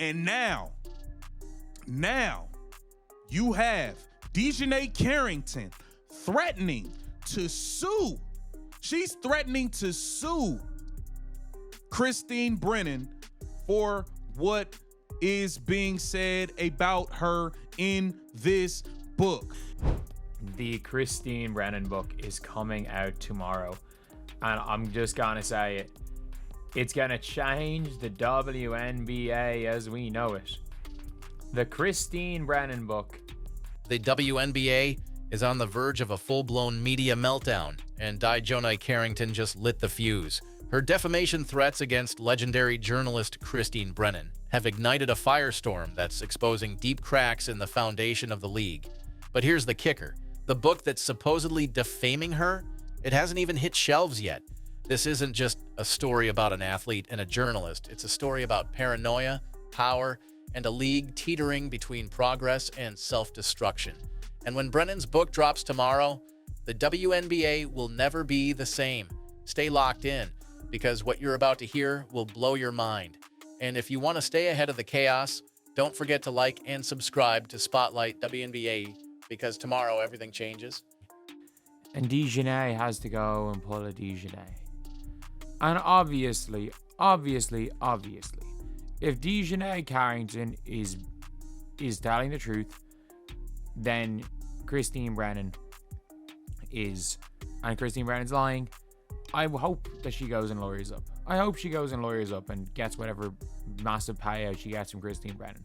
And now you have DiJonai Carrington threatening to sue. She's threatening to sue Christine Brennan for what is being said about her in this book. The Christine Brennan book is coming out tomorrow, and I'm just gonna say it. It's gonna change the WNBA as we know it. The Christine Brennan book. The WNBA is on the verge of a full-blown media meltdown, and DiJonai Carrington just lit the fuse. Her defamation threats against legendary journalist Christine Brennan have ignited a firestorm that's exposing deep cracks in the foundation of the league. But here's the kicker. The book that's supposedly defaming her, it hasn't even hit shelves yet. This isn't just a story about an athlete and a journalist. It's a story about paranoia, power, and a league teetering between progress and self-destruction. And when Brennan's book drops tomorrow, the WNBA will never be the same. Stay locked in, because what you're about to hear will blow your mind. And if you want to stay ahead of the chaos, don't forget to like and subscribe to Spotlight WNBA, because tomorrow everything changes. And DiJonai has to go and pull a DiJonai. And obviously, if DiJonai Carrington is telling the truth, then Christine Brennan is, and Christine Brennan's lying. I hope that she goes and lawyers up. I hope she goes and lawyers up and gets whatever massive payout she gets from Christine Brennan.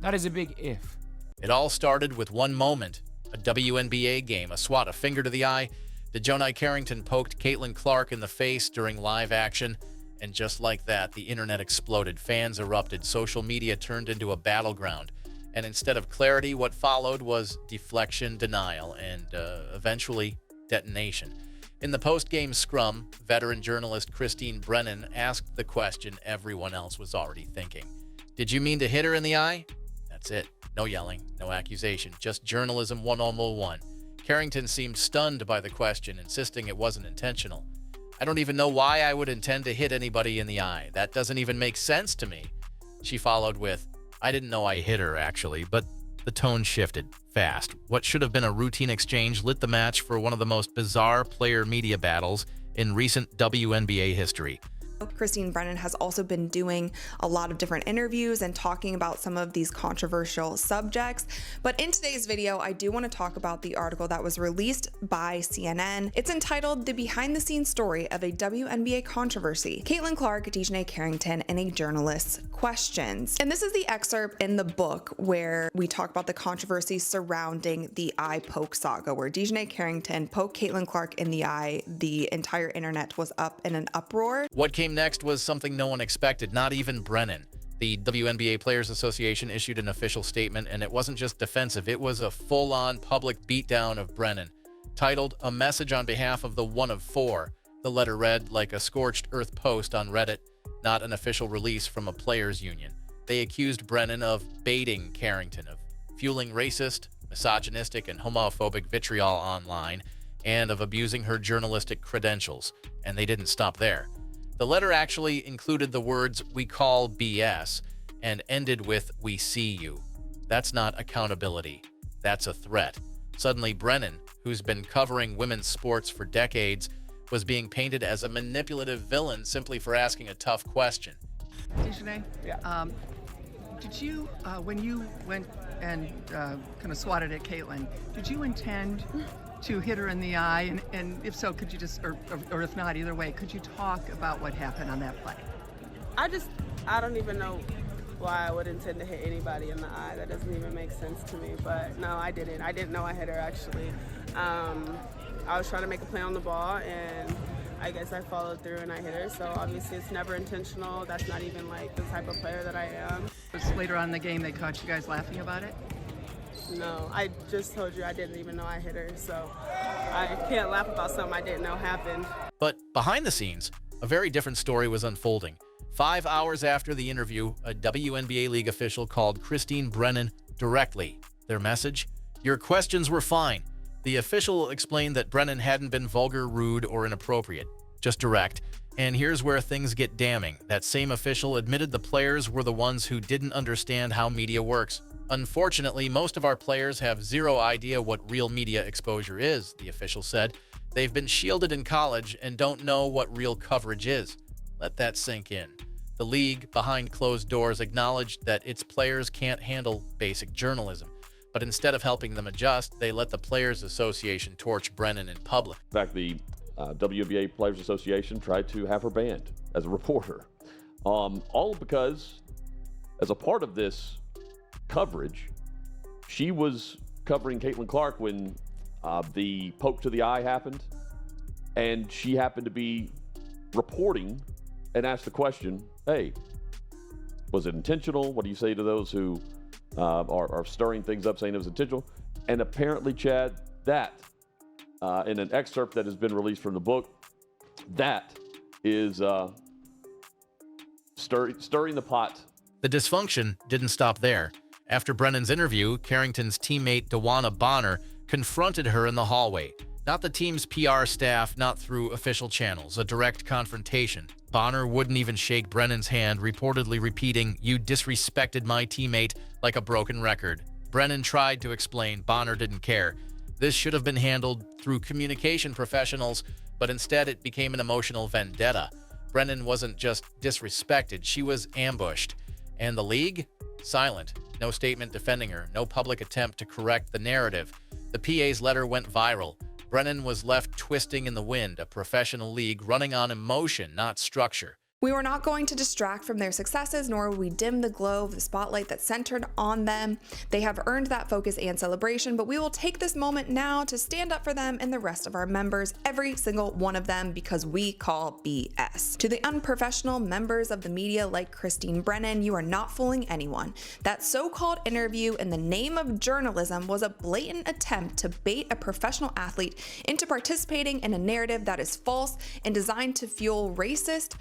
That is a big if. It all started with one moment, a WNBA game, a swat, a finger to the eye. DiJonai Carrington poked Caitlin Clark in the face during live action, and just like that, the internet exploded. Fans erupted. Social media turned into a battleground. And instead of clarity, what followed was deflection, denial, and eventually detonation. In the post-game scrum, veteran journalist Christine Brennan asked the question everyone else was already thinking. Did you mean to hit her in the eye? That's it. No yelling, no accusation, just journalism 101. Carrington seemed stunned by the question, insisting it wasn't intentional. I don't even know why I would intend to hit anybody in the eye. That doesn't even make sense to me. She followed with, I didn't know I hit her, actually, but the tone shifted fast. What should have been a routine exchange lit the match for one of the most bizarre player-media battles in recent WNBA history. Christine Brennan has also been doing a lot of different interviews and talking about some of these controversial subjects. But in today's video, I do want to talk about the article that was released by CNN. It's entitled The Behind the Scenes Story of a WNBA Controversy, Caitlin Clark, DiJonai Carrington, and a Journalist's Questions. And this is the excerpt in the book where we talk about the controversy surrounding the eye poke saga, where DiJonai Carrington poked Caitlin Clark in the eye. The entire internet was up in an uproar. What came next was something no one expected, not even Brennan. The WNBA Players Association issued an official statement, and it wasn't just defensive, it was a full-on public beatdown of Brennan. Titled, A Message on Behalf of the One of Four, the letter read like a scorched earth post on Reddit, not an official release from a players' union. They accused Brennan of baiting Carrington, of fueling racist, misogynistic, and homophobic vitriol online, and of abusing her journalistic credentials. And they didn't stop there. The letter actually included the words, "We call BS," and ended with, "We see you." That's not accountability. That's a threat. Suddenly, Brennan, who's been covering women's sports for decades, was being painted as a manipulative villain simply for asking a tough question. DiJonai, did you, when you went and kind of swatted at Caitlin, did you intend to hit her in the eye? And if so, could you just, or if not, either way, could you talk about what happened on that play? I don't even know why I would intend to hit anybody in the eye. That doesn't even make sense to me. But no, I didn't. I didn't know I hit her, actually. I was trying to make a play on the ball, and I guess I followed through and I hit her. So obviously it's never intentional. That's not even like the type of player that I am. Later on in the game, they caught you guys laughing about it? No, I just told you I didn't even know I hit her, so I can't laugh about something I didn't know happened. But behind the scenes, a very different story was unfolding. 5 hours after the interview, a WNBA league official called Christine Brennan directly. Their message? Your questions were fine. The official explained that Brennan hadn't been vulgar, rude, or inappropriate. just direct. And here's where things get damning. That same official admitted the players were the ones who didn't understand how media works. Unfortunately, most of our players have zero idea what real media exposure is, the official said. They've been shielded in college and don't know what real coverage is. Let that sink in. The league, behind closed doors, acknowledged that its players can't handle basic journalism. But instead of helping them adjust, they let the Players Association torch Brennan in public. In fact, the WNBA Players Association tried to have her banned as a reporter. All because, as a part of this coverage, she was covering Caitlin Clark when the poke to the eye happened, and she happened to be reporting and asked the question, hey, was it intentional? What do you say to those who are stirring things up, saying it was intentional? And apparently, Chad, that in an excerpt that has been released from the book, that is stirring the pot. The dysfunction didn't stop there. After Brennan's interview, Carrington's teammate DeWanna Bonner confronted her in the hallway. Not the team's PR staff, not through official channels, a direct confrontation. Bonner wouldn't even shake Brennan's hand, reportedly repeating, "You disrespected my teammate," like a broken record. Brennan tried to explain. Bonner didn't care. This should have been handled through communication professionals, but instead it became an emotional vendetta. Brennan wasn't just disrespected, she was ambushed. And the league? Silent. No statement defending her, no public attempt to correct the narrative. The PA's letter went viral. Brennan was left twisting in the wind, a professional league running on emotion, not structure. We were not going to distract from their successes, nor would we dim the glow of the spotlight that centered on them. They have earned that focus and celebration, but we will take this moment now to stand up for them and the rest of our members, every single one of them, because we call BS. To the unprofessional members of the media like Christine Brennan, you are not fooling anyone. That so-called interview in the name of journalism was a blatant attempt to bait a professional athlete into participating in a narrative that is false and designed to fuel racist,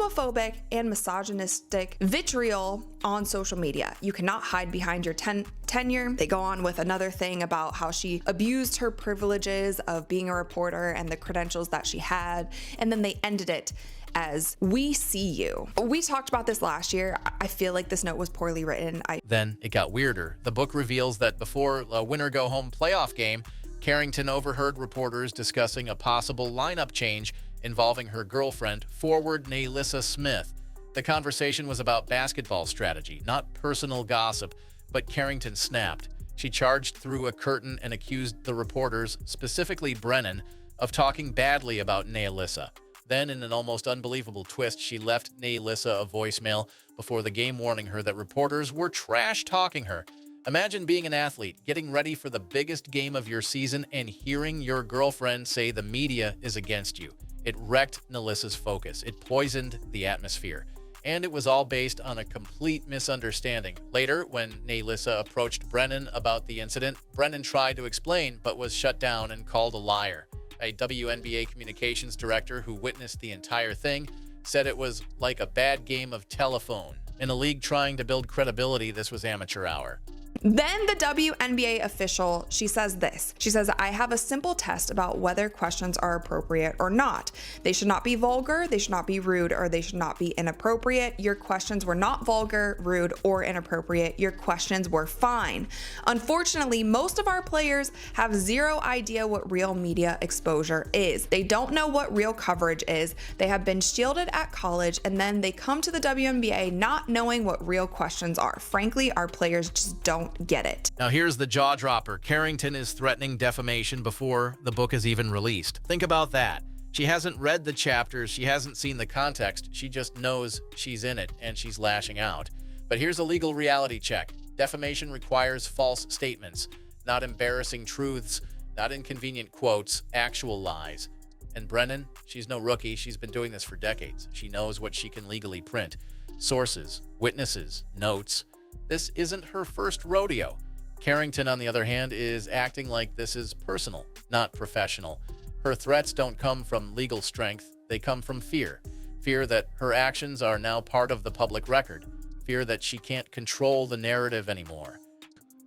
homophobic, and misogynistic vitriol on social media. You cannot hide behind your tenure. They go on with another thing about how she abused her privileges of being a reporter and the credentials that she had, and then they ended it as "we see you." We talked about this last year. I feel like this note was poorly written. Then it got weirder. The book reveals that before a winner-go-home playoff game, Carrington overheard reporters discussing a possible lineup change involving her girlfriend, forward Naylissa Smith. The conversation was about basketball strategy, not personal gossip, but Carrington snapped. She charged through a curtain and accused the reporters, specifically Brennan, of talking badly about Naylissa. Then, in an almost unbelievable twist, she left Naylissa a voicemail before the game warning her that reporters were trash-talking her. Imagine being an athlete, getting ready for the biggest game of your season, and hearing your girlfriend say the media is against you. It wrecked Naylissa's focus. It poisoned the atmosphere. And it was all based on a complete misunderstanding. Later, when Naylissa approached Brennan about the incident, Brennan tried to explain but was shut down and called a liar. A WNBA communications director who witnessed the entire thing said it was like a bad game of telephone. In a league trying to build credibility, this was amateur hour. Then the WNBA official, she says this. She says, "I have a simple test about whether questions are appropriate or not. They should not be vulgar, they should not be rude, or they should not be inappropriate. Your questions were not vulgar, rude, or inappropriate. Your questions were fine." Unfortunately, most of our players have zero idea what real media exposure is. They don't know what real coverage is. They have been shielded at college, and then they come to the WNBA not knowing what real questions are. Frankly, our players just don't get it. Now here's the jaw dropper. Carrington is threatening defamation before the book is even released. Think about that. She hasn't read the chapters, she hasn't seen the context, she just knows she's in it and she's lashing out. But here's a legal reality check. Defamation requires false statements, not embarrassing truths, not inconvenient quotes, actual lies. And Brennan, she's no rookie, she's been doing this for decades. She knows what she can legally print. Sources, witnesses, notes. This isn't her first rodeo. Carrington, on the other hand, is acting like this is personal, not professional. Her threats don't come from legal strength, they come from fear. Fear that her actions are now part of the public record. Fear that she can't control the narrative anymore.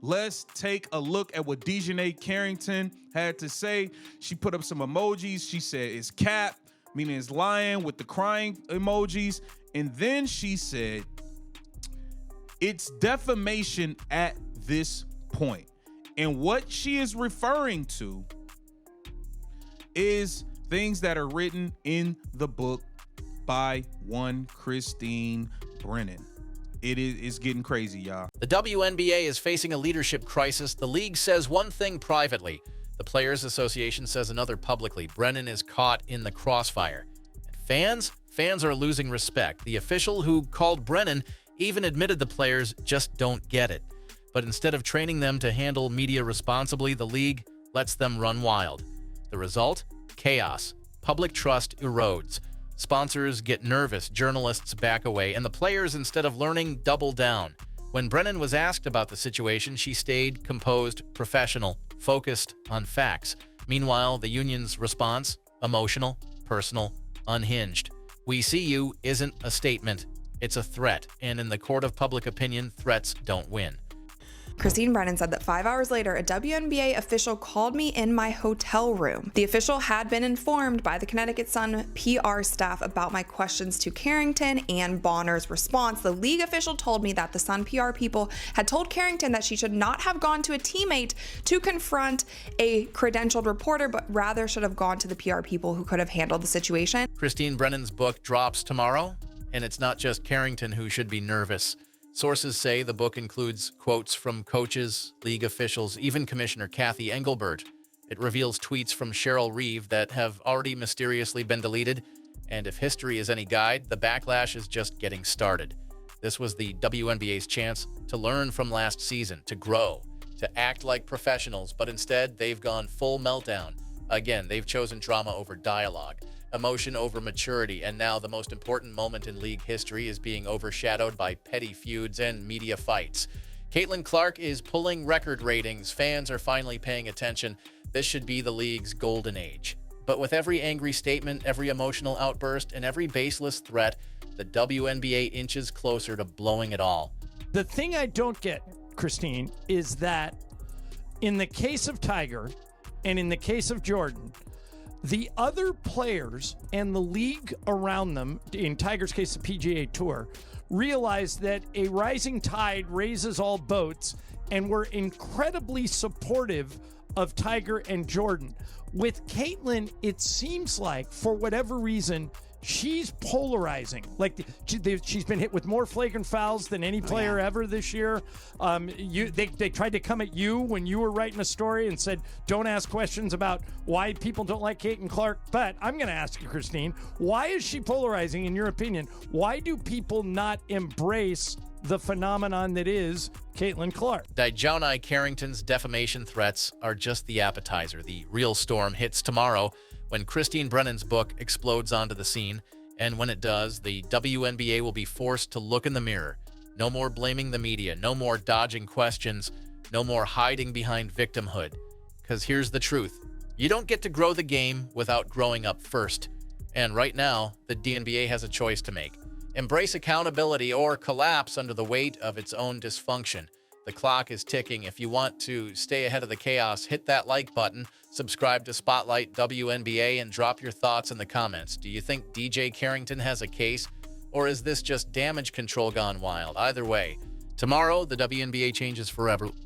Let's take a look at what DiJonai Carrington had to say. She put up some emojis. She said it's cap. meaning it's lying with the crying emojis. And then she said, it's defamation at this point. And what she is referring to is things that are written in the book by one Christine Brennan. It is getting crazy, y'all. The WNBA is facing a leadership crisis. The league says one thing privately. The Players Association says another publicly. Brennan is caught in the crossfire. And fans are losing respect. The official who called Brennan even admitted the players just don't get it. But instead of training them to handle media responsibly, the league lets them run wild. The result? Chaos. Public trust erodes. Sponsors get nervous, journalists back away, and the players, instead of learning, double down. When Brennan was asked about the situation, she stayed composed, professional, focused on facts. Meanwhile, the union's response? Emotional, personal, unhinged. "We see you" isn't a statement, it's a threat, and in the court of public opinion, threats don't win. Christine Brennan said that 5 hours later, a WNBA official called me in my hotel room. The official had been informed by the Connecticut Sun PR staff about my questions to Carrington and Bonner's response. The league official told me that the Sun PR people had told Carrington that she should not have gone to a teammate to confront a credentialed reporter, but rather should have gone to the PR people who could have handled the situation. Christine Brennan's book drops tomorrow, and it's not just Carrington who should be nervous. Sources say the book includes quotes from coaches, league officials, even Commissioner Kathy Engelbert. It reveals tweets from Cheryl Reeve that have already mysteriously been deleted, and if history is any guide, the backlash is just getting started. This was the WNBA's chance to learn from last season, to grow, to act like professionals, but instead they've gone full meltdown. Again, they've chosen drama over dialogue, emotion over maturity, and now the most important moment in league history is being overshadowed by petty feuds and media fights. Caitlin Clark is pulling record ratings. Fans are finally paying attention. This should be the league's golden age. But with every angry statement, every emotional outburst, and every baseless threat, the WNBA inches closer to blowing it all. The thing I don't get, Christine, is that in the case of Tiger and in the case of Jordan, the other players and the league around them, in Tiger's case, the PGA Tour, realized that a rising tide raises all boats and were incredibly supportive of Tiger and Jordan. With Caitlin, it seems like, for whatever reason, she's polarizing. Like she's been hit with more flagrant fouls than any player ever this year. They tried to come at you when you were writing a story and said, don't ask questions about why people don't like Caitlin Clark. But I'm going to ask you, Christine, why is she polarizing in your opinion? Why do people not embrace the phenomenon that is Caitlin Clark? DiJonai Carrington's defamation threats are just the appetizer. The real storm hits tomorrow when Christine Brennan's book explodes onto the scene. And when it does, the WNBA will be forced to look in the mirror. No more blaming the media. No more dodging questions. No more hiding behind victimhood. Because here's the truth. You don't get to grow the game without growing up first. And right now, the DNBA has a choice to make. Embrace accountability or collapse under the weight of its own dysfunction. The clock is ticking. If you want to stay ahead of the chaos, hit that like button, subscribe to Spotlight WNBA, and drop your thoughts in the comments. Do you think DJ Carrington has a case, or is this just damage control gone wild? Either way, tomorrow the WNBA changes forever.